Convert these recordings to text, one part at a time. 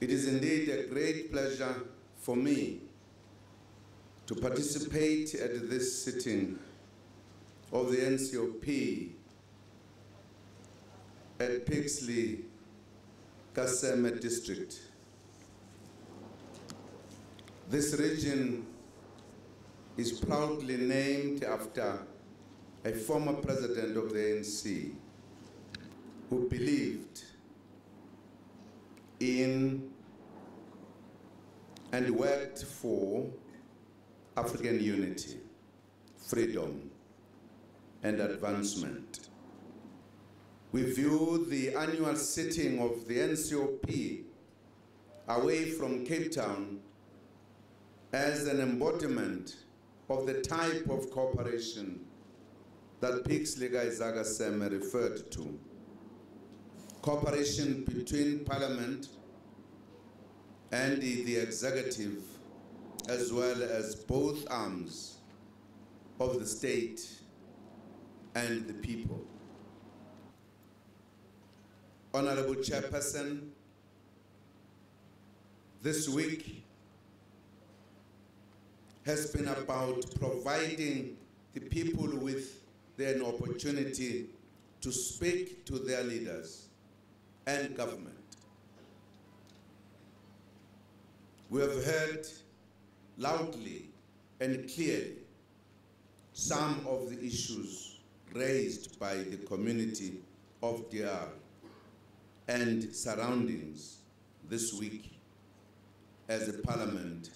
It is indeed a great pleasure for me to participate at this sitting of the NCOP at Pixley, Kaseme district. This region is proudly named after a former president of the ANC who believed in and worked for African unity, freedom, and advancement. We view the annual sitting of the NCOP away from Cape Town as an embodiment of the type of cooperation that Pixley Kaseme referred to. Cooperation between Parliament and the executive, as well as both arms of the state and the people. Honorable Chairperson, this week has been about providing the people with an opportunity to speak to their leaders and government. We have heard loudly and clearly some of the issues raised by the community of DR and surroundings this week as the Parliament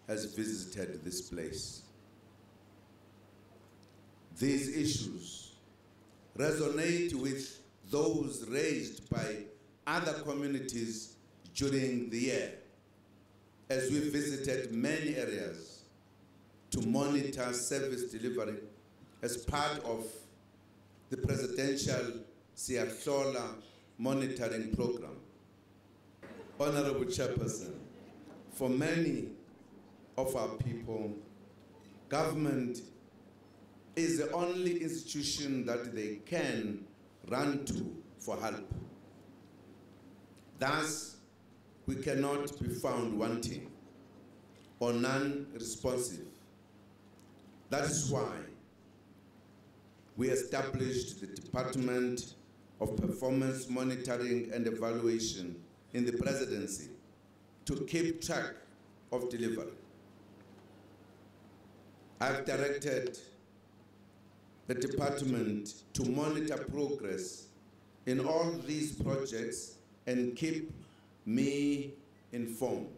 has visited this place. These issues resonate with those raised by other communities during the year, as we visited many areas to monitor service delivery as part of the Presidential Siyahlola monitoring program. Honorable Chairperson, for many of our people, government is the only institution that they can run to for help. Thus, we cannot be found wanting or non-responsive. That is why we established the Department of Performance Monitoring and Evaluation in the Presidency to keep track of delivery. I've directed the department to monitor progress in all these projects and keep me informed.